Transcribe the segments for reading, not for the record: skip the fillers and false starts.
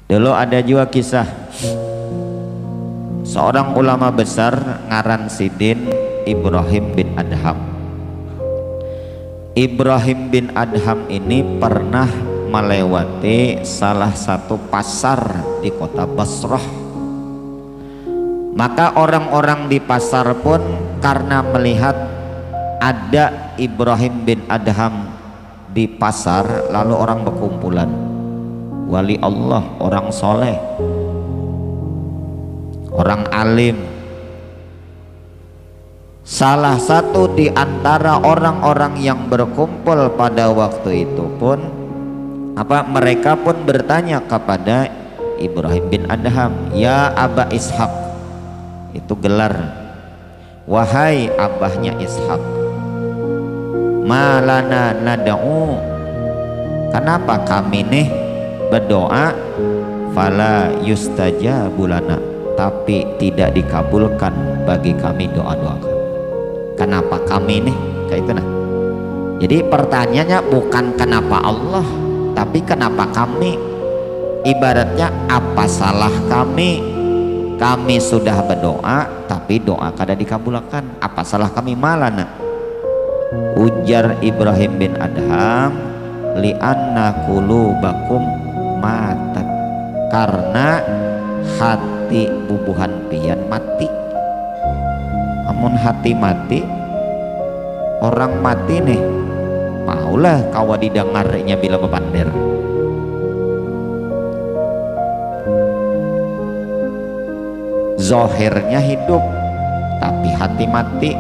Dulu ada juga kisah seorang ulama besar ngaran Sidin Ibrahim bin Adham. Ibrahim bin Adham ini pernah melewati salah satu pasar di kota Basrah. Maka orang-orang di pasar pun karena melihat ada Ibrahim bin Adham di pasar, lalu orang berkumpulan. Wali Allah, orang soleh, orang alim. Salah satu di antara orang-orang yang berkumpul pada waktu itu pun mereka pun bertanya kepada Ibrahim bin Adham, ya Aba Ishaq, itu gelar, wahai abahnya Ishaq, malana nada'u, kenapa kami nih berdoa fala yustajabu lana, tapi tidak dikabulkan bagi kami doa-doa kami. Kenapa kami nih kayak itu nah. Jadi pertanyaannya bukan kenapa Allah, tapi kenapa kami. Ibaratnya apa salah kami? Kami sudah berdoa tapi doa kada dikabulkan. Apa salah kami malana? Ujar Ibrahim bin Adham, li'anna qulubakum matat, karena hati bubuhan pian mati. Amun hati mati, orang mati nih maulah kawa didengarnya bila bepander. Zohirnya hidup tapi hati mati,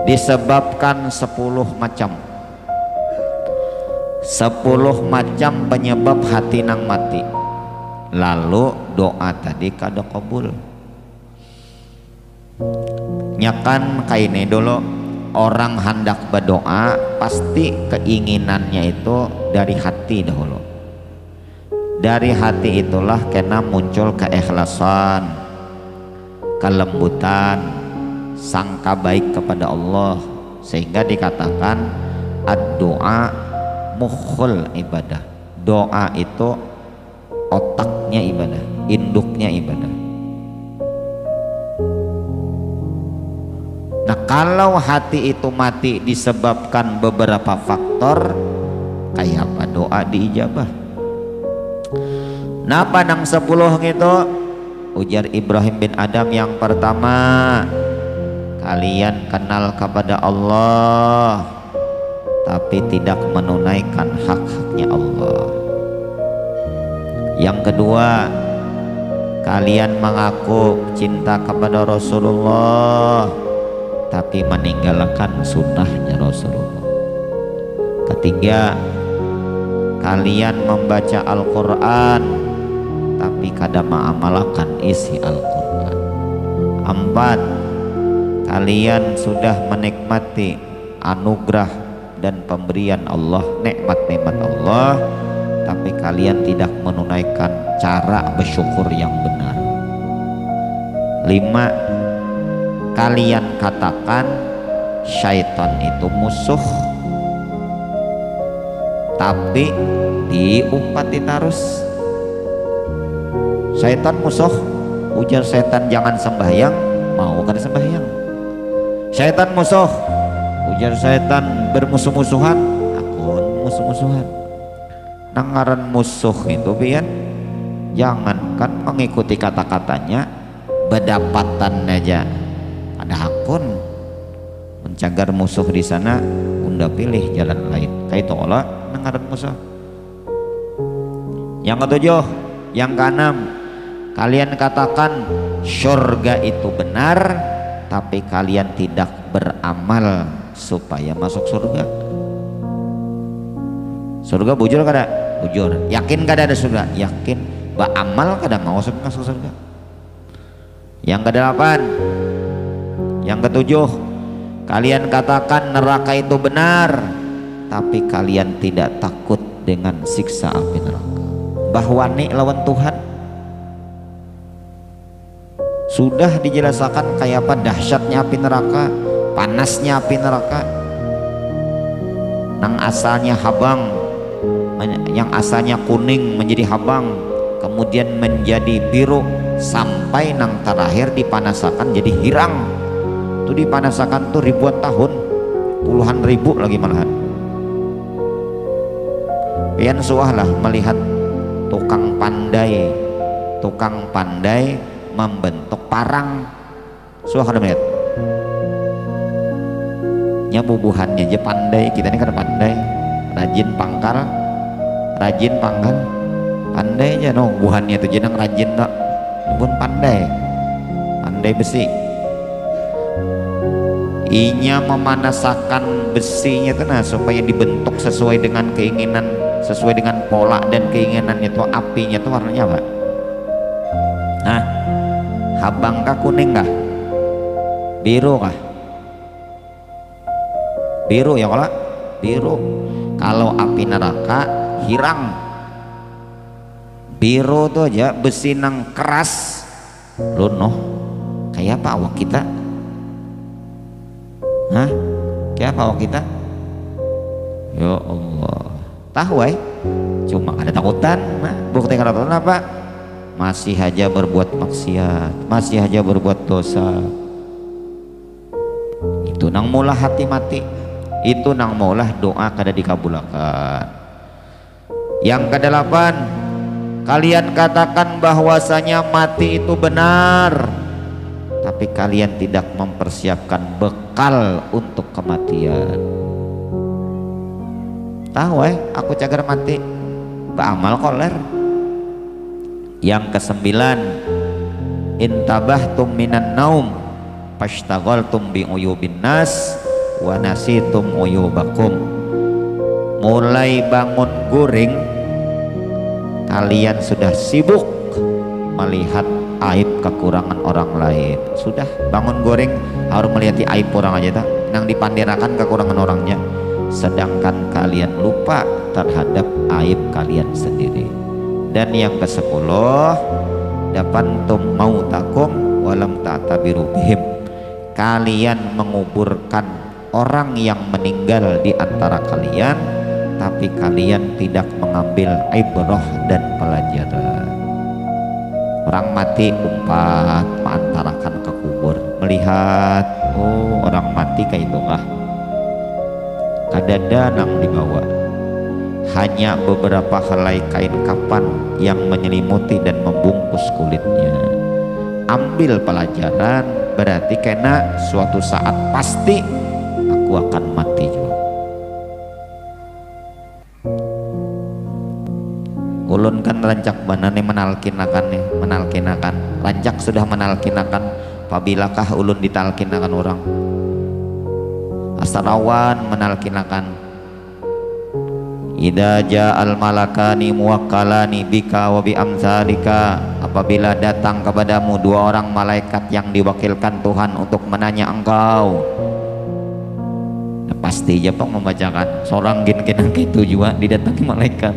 disebabkan 10 macam penyebab hati nang mati. Lalu doa tadi kada kabul. Nyakan kaini dulu, orang hendak berdoa pasti keinginannya itu dari hati dahulu. Dari hati itulah kena muncul keikhlasan, kelembutan, sangka baik kepada Allah, sehingga dikatakan ad-doa mukhul ibadah. Doa itu otaknya ibadah, induknya ibadah. Nah, kalau hati itu mati disebabkan beberapa faktor, kayak apa doa diijabah? Nah, padang 10 gitu, ujar Ibrahim bin Adham, yang pertama, kalian kenal kepada Allah tapi tidak menunaikan hak-haknya Allah. Yang kedua, kalian mengaku cinta kepada Rasulullah tapi meninggalkan sunnahnya Rasulullah. Ketiga, kalian membaca Al-Quran tapi kada mengamalkan isi Al-Quran. 4, kalian sudah menikmati anugerah dan pemberian Allah, nikmat-nikmat Allah, tapi kalian tidak menunaikan cara bersyukur yang benar. 5, kalian katakan syaitan itu musuh, tapi diumpati terus. Syaitan musuh, ujar syaitan jangan sembahyang, mau kan sembahyang. Syaitan musuh, ujar syaitan bermusuh-musuhan, akun musuh-musuhan. Nangaran musuh itu pian, jangankan mengikuti kata-katanya, berdapatan aja ada akun mencagar musuh di sana, unda pilih jalan lain. Kayak itu olah nangaran musuh. Yang ketujuh, yang keenam, kalian katakan surga itu benar, tapi kalian tidak beramal supaya masuk surga. Surga bujur kada? Bujur. Yakin kada ada surga? Yakin. Beramal kada mau masuk surga. Yang kedelapan, yang ketujuh, kalian katakan neraka itu benar, tapi kalian tidak takut dengan siksa api neraka. Bahwa nih lawan Tuhan sudah dijelaskan kayak apa dahsyatnya api neraka, panasnya api neraka. Nang asalnya habang yang asalnya kuning menjadi habang, kemudian menjadi biru, sampai nang terakhir dipanasakan jadi hirang. Itu dipanasakan tuh ribuan tahun, puluhan ribu lagi malahan. Pian suahlah melihat tukang pandai membentuk parang. Suah kada melihat nya bubuhannya aja pandai, kita ini kan pandai, rajin pangkal, pandai aja no buhannya itu jenang rajin tak pun pandai besi. Inya memanasakan besinya itu nah supaya dibentuk sesuai dengan keinginan, sesuai dengan pola dan keinginannya itu. Apinya itu warnanya apa? Nah, habang kah, kuning kah, biru kah? Biru ya kalau biru. Kalau api neraka hirang. Biru tuh aja besi nang keras lunoh. Kayak apa awak kita? Hah? Kayak apa awak kita? Ya Allah. Tahu cuma ada takutan. Nah, bukti takutan apa? Masih aja berbuat maksiat, masih aja berbuat dosa. Itu nang mulah hati mati. Itu nang maulah doa kada dikabulkan. Yang kedelapan, kalian katakan bahwasanya mati itu benar, tapi kalian tidak mempersiapkan bekal untuk kematian. Tahu aku cagar mati, beramal koler. Yang kesembilan, intabahtum minan naum pashtaghaltum bi uyubin nas wa nasitum uyubakum. Mulai bangun guring kalian sudah sibuk melihat aib kekurangan orang lain. Sudah bangun guring harus melihat aib orang aja tak nang dipandirakan kekurangan orangnya, sedangkan kalian lupa terhadap aib kalian sendiri. Dan yang ke-10, dapantum mautakum walam ta'tabiru bihim. Kalian menguburkan orang yang meninggal di antara kalian, tapi kalian tidak mengambil ibrah dan pelajaran. Orang mati umpat mengantarakan ke kubur, melihat oh orang mati kayak itu kah, kadada nang dibawa hanya beberapa helai kain kapan yang menyelimuti dan membungkus kulitnya. Ambil pelajaran, berarti kena suatu saat pasti aku akan mati juga. Ulun kan rancak banane menalkinakan rancak sudah menalkinakan. Pabilakah ulun ditalkinakan orang asarawan menalkinakan idza ja'al malakani muwakkalani bika wa bi amsalika. Apabila datang kepadamu dua orang malaikat yang diwakilkan Tuhan untuk menanya engkau, nah, pasti aja Pak membacakan seorang gin-gin gitu juga didatangi malaikat.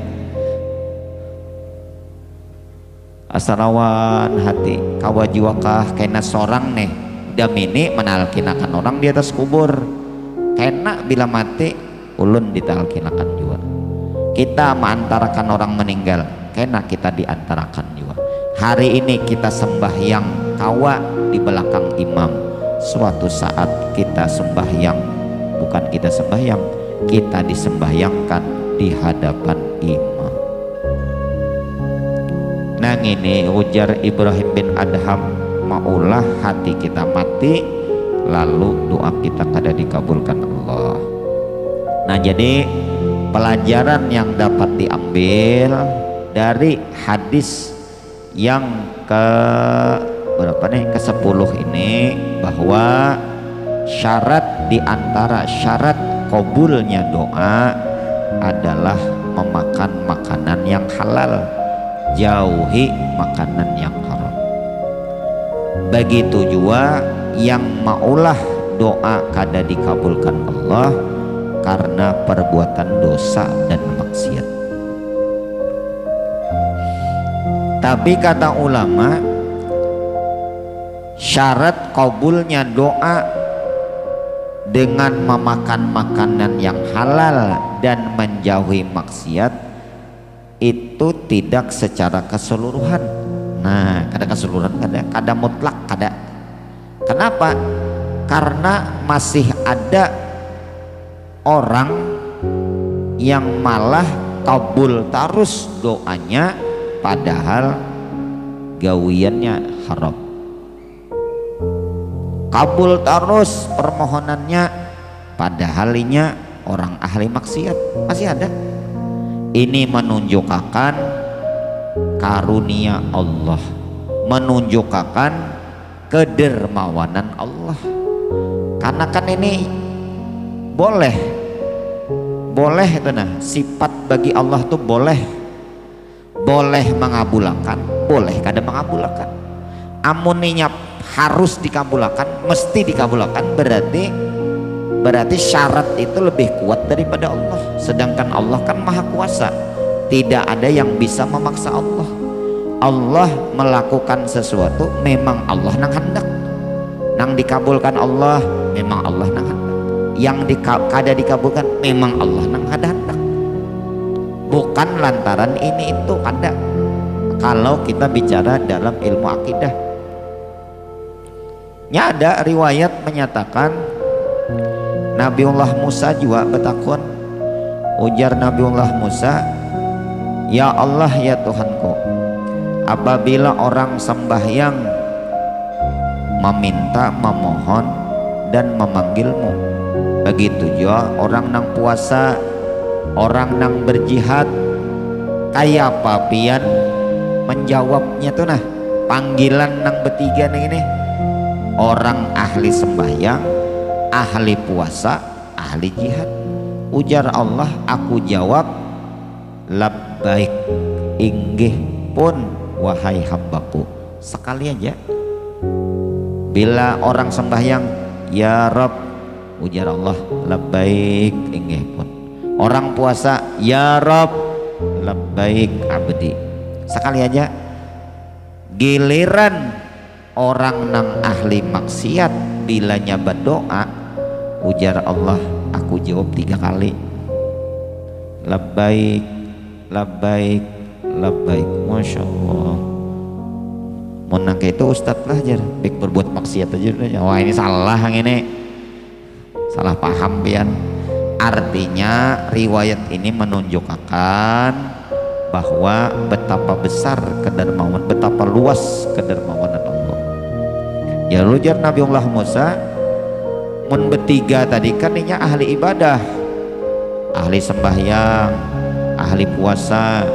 Asarawan hati kawajiwakah kena seorang nih damini menalkinakan orang di atas kubur, kena bila mati ulun ditalkinakan juga. Kita mengantarakan orang meninggal, kena kita diantarakan juga. Hari ini kita sembahyang kawa di belakang imam, suatu saat kita sembahyang, bukan kita sembahyang, kita disembahyangkan di hadapan imam. Nang ini ujar Ibrahim bin Adham, maulah hati kita mati lalu doa kita kada dikabulkan Allah. Nah, jadi pelajaran yang dapat diambil dari hadis yang ke berapa nih, ke-10 ini, bahwa syarat di antara syarat kabulnya doa adalah memakan makanan yang halal, jauhi makanan yang haram. Begitu juga yang maulah doa kada dikabulkan Allah karena perbuatan dosa dan maksiat. Tapi kata ulama, syarat kabulnya doa dengan memakan makanan yang halal dan menjauhi maksiat itu tidak secara keseluruhan. Nah, kada keseluruhan kada mutlak kada. Kenapa? Karena masih ada orang yang malah kabul terus doanya padahal gawiannya haram. Kabul terus permohonannya padahal inya orang ahli maksiat, masih ada. Ini menunjukkan karunia Allah, menunjukkan kedermawanan Allah. Karena kan ini boleh itu nah, sifat bagi Allah tuh boleh mengabulkan, boleh kada mengabulkan. Amuninya harus dikabulkan, mesti dikabulkan, berarti syarat itu lebih kuat daripada Allah. Sedangkan Allah kan maha kuasa, tidak ada yang bisa memaksa Allah. Allah melakukan sesuatu memang Allah nang hendak, nang dikabulkan Allah memang Allah nang hendak, yang kada dikabulkan memang Allah nang kada hendak, bukan lantaran ini itu kada. Kalau kita bicara dalam ilmu akidah, ada riwayat menyatakan Nabiullah Musa juga bertakun. Ujar Nabiullah Musa, ya Allah ya Tuhanku, apabila orang sembahyang meminta, memohon dan memanggilmu, begitu juga orang nang puasa, orang nang berjihad, kayak apa pian menjawabnya tuh nah panggilan nang bertiga nih ini. Orang ahli sembahyang, ahli puasa, ahli jihad. Ujar Allah, aku jawab labbaik, inggih pun wahai hambaku. Sekali aja. Bila orang sembahyang ya Rabb, ujar Allah labbaik, inggih pun. Orang puasa ya Rabb, labbaik abdi. Sekali aja. Giliran orang nang ahli maksiat bilanya berdoa, ujar Allah, aku jawab 3 kali labbaik, labbaik, labbaik. Masya Allah. Mau nangka itu ustadz lah jar baik berbuat maksiat aja udah. Wah ini salah, yang ini salah paham pian. Artinya riwayat ini menunjukkan bahwa betapa besar kedermawan, betapa luas kedermawanan Allah. Ya ujar Nabiullah Musa mun bertiga tadi kan ini ahli ibadah, ahli sembahyang, ahli puasa,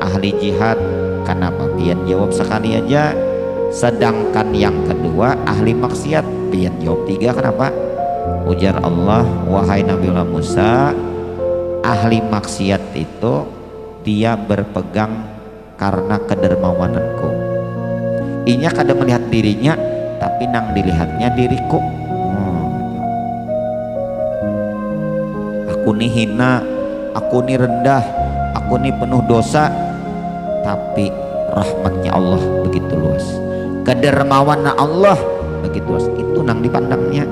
ahli jihad. Kenapa pian jawab sekali aja? Sedangkan yang kedua ahli maksiat, pian jawab 3. Kenapa? Ujar Allah, wahai Nabiullah Musa, ahli maksiat itu dia berpegang karena kedermawananku. Inya kada melihat dirinya, tapi nang dilihatnya diriku. Aku nih hina, aku nih rendah, aku nih penuh dosa, tapi rahmatnya Allah begitu luas, kedermawanan Allah begitu luas, itu nang dipandangnya.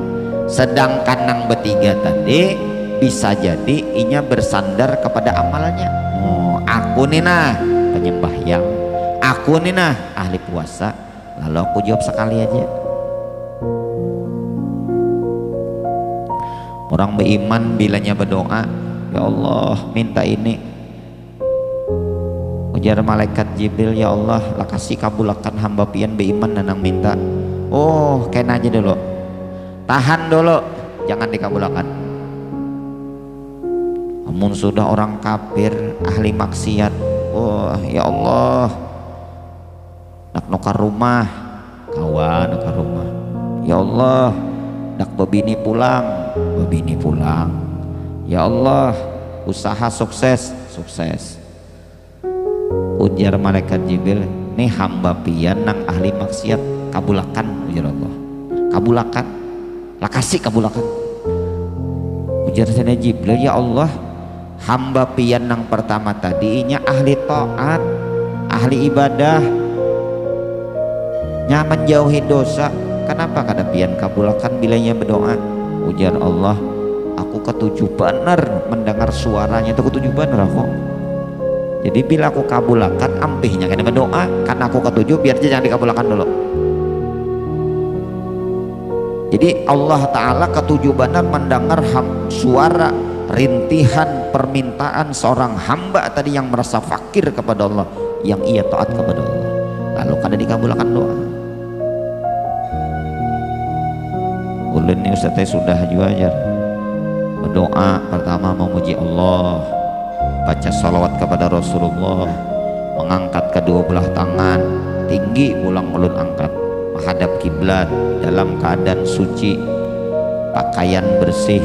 Sedangkan nang bertiga tadi bisa jadi inya bersandar kepada amalnya. Aku nih nah penyembahyang, aku nih nah ahli puasa, lalu aku jawab sekali aja. Orang beriman bilanya berdoa, ya Allah minta ini, ujar malaikat Jibril, ya Allah lah kasih kabulkan hamba pian beriman dan minta. Oh kena aja dulu, tahan dulu, jangan dikabulkan. Namun sudah orang kafir, ahli maksiat, oh ya Allah nak nukar rumah, kawan nukar rumah, ya Allah nak babini pulang, babini pulang, ya Allah usaha sukses, sukses. Ujar malaikat Jibril, nih hamba pian nang ahli maksiat, kabulakan, ujar Allah, kabulakan, lah kasih kabulakan. Ujar sana Jibril, ya Allah hamba pian nang pertama tadi nya ahli taat, ahli ibadah, nya menjauhi dosa, kenapa kada pian kabulakan bilanya berdoa? Ujar Allah, aku ketujuh benar mendengar suaranya, itu ketujuh benar aku Jadi bila aku kabulakan ampihnya kena berdoa karena aku ketujuh biar dia jangan dikabulakan dulu. Jadi Allah Ta'ala ketujuh benar mendengar suara rintihan permintaan seorang hamba tadi yang merasa fakir kepada Allah, yang ia taat kepada Allah, lalu kada dikabulkan doa. Ulun ini Ustaz sudah juga ajar berdoa pertama memuji Allah, baca salawat kepada Rasulullah, mengangkat kedua belah tangan tinggi, ulang ulun angkat menghadap kiblat dalam keadaan suci, pakaian bersih,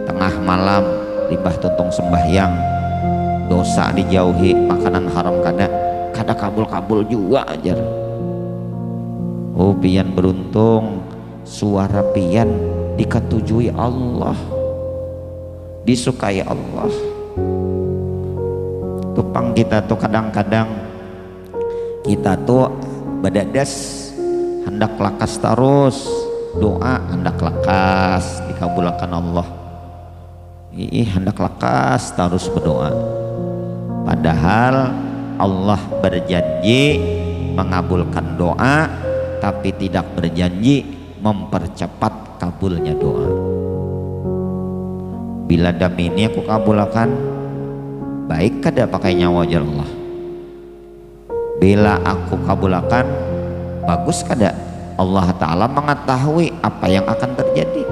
tengah malam limbah tuntung sembahyang, dosa dijauhi, makanan haram kada kabul juga ajar. Oh pian beruntung, suara pian diketujui Allah, disukai Allah. Tupang kita tuh kadang-kadang kita tuh badadas hendak lakas terus doa, hendak lakas dikabulkan Allah. Hendak lakas terus berdoa, padahal Allah berjanji mengabulkan doa tapi tidak berjanji mempercepat kabulnya doa. Bila dami ini aku kabulkan baik kada pakai nyawa aja Allah. Bila aku kabulkan bagus kada, Allah Ta'ala mengetahui apa yang akan terjadi.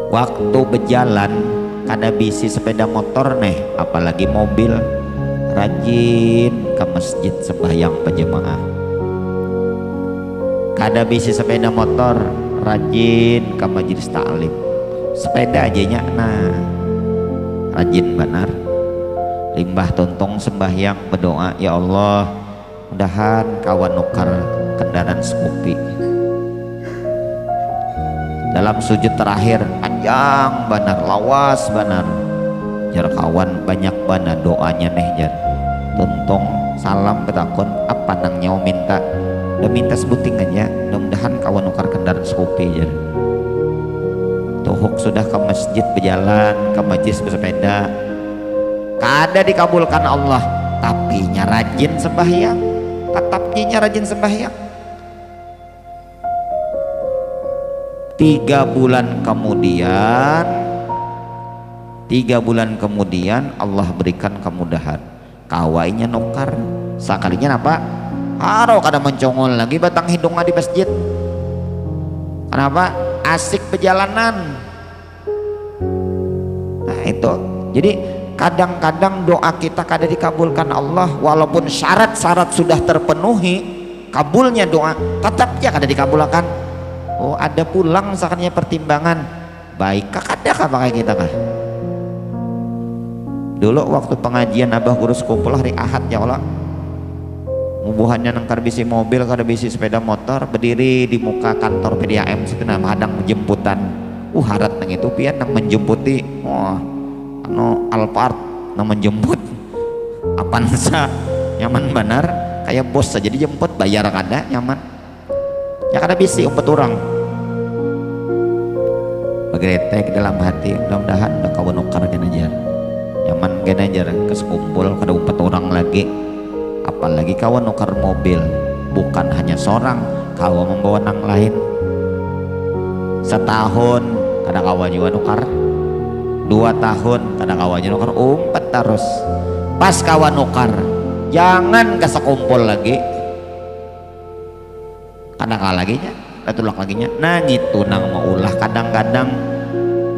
Waktu berjalan kada bisi sepeda motor nih, apalagi mobil, rajin ke masjid sembahyang berjemaah. Kada bisi sepeda motor, rajin ke majelis ta'lim. Sepeda aja nya nah rajin benar, limbah tuntung sembahyang berdoa, ya Allah mudahan kawan nukar kendaraan Scoopy. Dalam sujud terakhir panjang benar, lawas benar, jar kawan banyak benar doanya nih jar. Tuntung salam betakun apa nang nyawa minta, udah minta sebuting aja, mudah-mudahan kawan nukar kendaraan Scoopy jar. Tuhuk sudah ke masjid berjalan, ke majlis bersepeda, kada dikabulkan Allah, tapi rajin sembahyang, tetapnya rajin sembahyang. 3 bulan kemudian Allah berikan kemudahan, kawainya nukar sakalinya apa? Haro kada mencongol lagi batang hidungnya di masjid. Kenapa? Asik perjalanan. Nah itu, jadi kadang-kadang doa kita kada dikabulkan Allah walaupun syarat-syarat sudah terpenuhi kabulnya doa, tetapnya kada dikabulkan. Oh ada pulang sakanya pertimbangan baik kada kah pakai kita kah? Dulu waktu pengajian abah guru sekumpul hari Ahad ya Allah, ngubuhannya nangkar bisi mobil kada bisi sepeda motor, berdiri di muka kantor PDAM situ nama hadang menjemputan. Harat nang itu pian nang menjemputi, Alphard nang menjemput Avanza nyaman benar, kayak bos saja dijemput bayar kada nyaman ya, kada bisi umpet orang bagretek dalam hati, mudah-mudahan udah kawan nukar kena jar nyaman kena jar kesekumpul kada umpet orang lagi. Apalagi kawan nukar mobil, bukan hanya seorang, kawan membawa nang lain. Setahun kada kawan juga nukar, 2 tahun kada kawan juga nukar, umpet terus. Pas kawan nukar jangan kesekumpul lagi, kada kalah lagi nya, tulak lagi nya. Nah gitu nang maulah kadang-kadang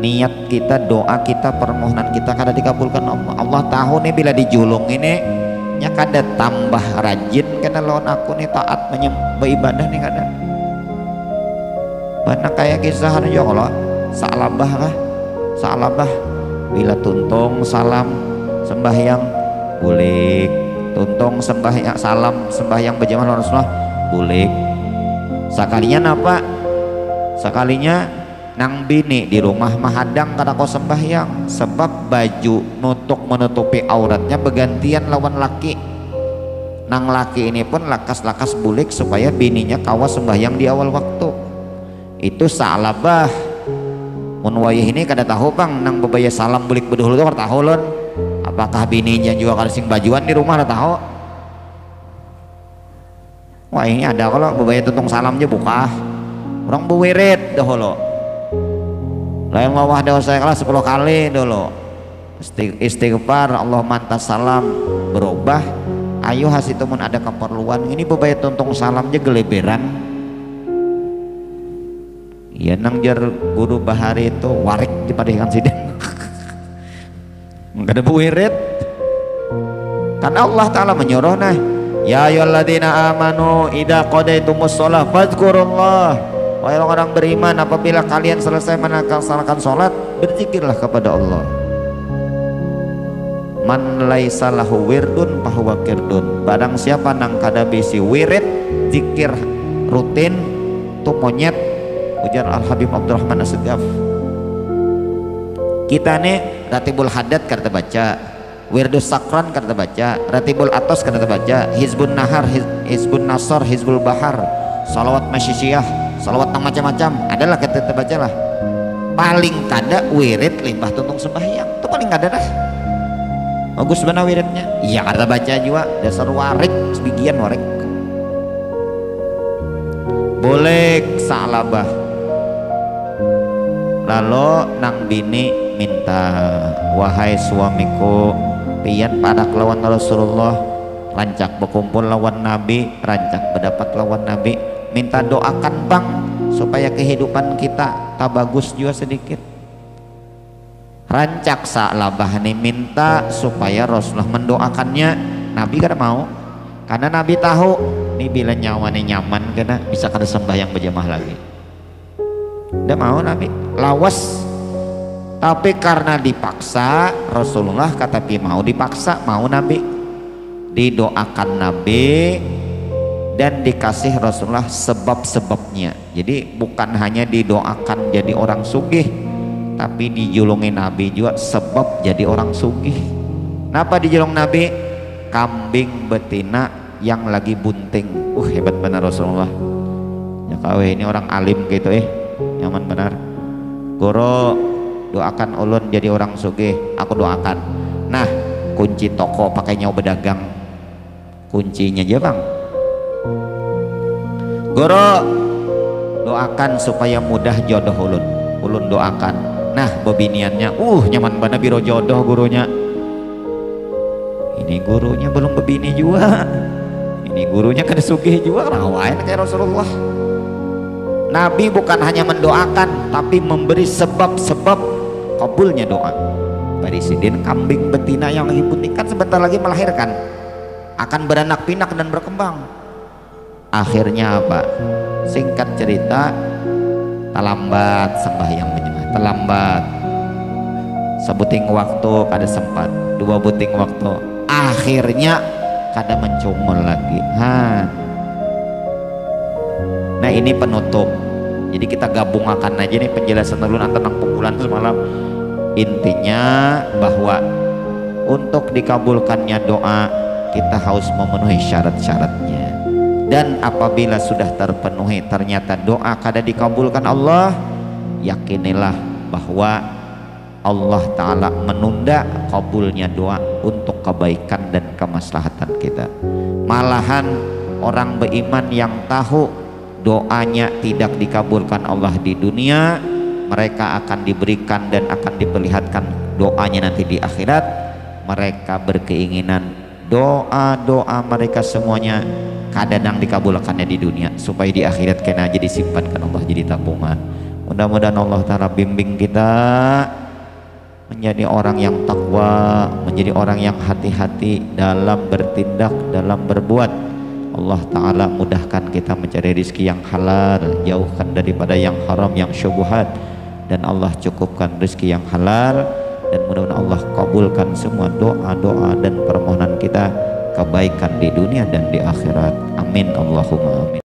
niat kita, doa kita, permohonan kita kada dikabulkan Allah. Allah tahu nih bila dijulung ini nya kada tambah rajin kena lawan aku nih taat beribadah nih kada. Mana kayak kisah ya Allah, salabah kah? Salabah bila tuntung salam sembahyang boleh, tuntung sembahyang salam sembahyang berjamaah Rasulullah boleh. Sakalinya napa? Sakalinya nang bini di rumah mahadang kada kau sembahyang sebab baju menutupi auratnya bergantian lawan laki. Nang laki ini pun lakas-lakas bulik supaya bininya kawas sembahyang di awal waktu. Itu salabah mun wayah ini kada tahu bang nang bebaya salam bulik bedul itu kada tahu lon apakah bininya juga kada sing bajuan di rumah kada tahu. Wah ini ada kalau bebaya tuntung salam aja buka orang bewirid dahulu lain wawah dosa kelas 10 kali dulu istighfar Allah mantas salam berubah ayo hasil temen ada keperluan ini bebaya tuntung salam aja geleberan. Ya nang jar guru bahari itu warik dipadekan sidang enggak ada wirid karena Allah Ta'ala menyuruh nah ya ayyuhalladzina amanu idza qadaitumus shalah fadzkurullah wahai orang beriman apabila kalian selesai melaksanakan salat berzikirlah kepada Allah. Man laisa lahu wirdun fahuwa kirdun barang siapa nang kada bisi wirid zikir rutin tu monyet ujar Al Habib Abdurrahman As-Segaf. Kita nih Ratibul Haddad kada baca, Wirdus Sakran kada baca, Ratibul Atos kada baca, Hizbun Nahar, Hizbun Nasr, Hizbul Bahar, salawat masyisiyah, salawat yang macam-macam adalah kita baca lah. Paling kada wirid limbah tuntung sembahyang itu paling kada dah. Bagus benar wiridnya. Iya kada baca juga dasar warik sebagian warik. Boleh salabah. Lalu nang bini minta wahai suamiku pian pada lawan Rasulullah rancak berkumpul lawan Nabi rancak berdapat lawan Nabi minta doakan bang supaya kehidupan kita tak bagus juga sedikit rancak salabah nih minta supaya Rasulullah mendoakannya Nabi kan mau karena Nabi tahu nih bila nyawa nih nyaman karena bisa kada sembahyang berjamaah lagi udah mau Nabi lawas tapi karena dipaksa Rasulullah kata pi mau dipaksa mau Nabi didoakan Nabi dan dikasih Rasulullah sebab-sebabnya jadi bukan hanya didoakan jadi orang sugih tapi dijulungi Nabi juga sebab jadi orang sugih. Kenapa dijulung Nabi? Kambing betina yang lagi bunting hebat benar Rasulullah ya kawe ini orang alim gitu nyaman benar goro doakan ulun jadi orang sugih aku doakan nah kunci toko pakai nyawa berdagang kuncinya aja bang goro doakan supaya mudah jodoh ulun doakan nah bebiniannya nyaman benar biro jodoh gurunya ini gurunya belum bebini juga ini gurunya kada sugih juga rawain kayak Rasulullah. Nabi bukan hanya mendoakan tapi memberi sebab-sebab kabulnya doa. Barisidin kambing betina yang lagi bunting kan sebentar lagi melahirkan akan beranak pinak dan berkembang. Akhirnya apa? Singkat cerita terlambat sembahyang berjamaah terlambat sebuting waktu kada sempat 2 buting waktu akhirnya kada mencungul lagi nah ini penutup jadi kita gabungkan aja nih penjelasan ulun tentang pengumpulan semalam intinya bahwa untuk dikabulkannya doa kita harus memenuhi syarat-syaratnya dan apabila sudah terpenuhi ternyata doa kada dikabulkan Allah yakinilah bahwa Allah Ta'ala menunda kabulnya doa untuk kebaikan dan kemaslahatan kita malahan orang beriman yang tahu doanya tidak dikabulkan Allah di dunia mereka akan diberikan dan akan diperlihatkan doanya nanti di akhirat mereka berkeinginan doa-doa mereka semuanya kadang dikabulkannya di dunia supaya di akhirat kena aja disimpankan Allah jadi tabungan. Mudah-mudahan Allah Ta'ala bimbing kita menjadi orang yang takwa, menjadi orang yang hati-hati dalam bertindak, dalam berbuat. Allah Ta'ala mudahkan kita mencari rezeki yang halal, jauhkan daripada yang haram, yang syubhat, dan Allah cukupkan rezeki yang halal, dan mudah-mudahan Allah kabulkan semua doa-doa dan permohonan kita kebaikan di dunia dan di akhirat. Amin Allahumma amin.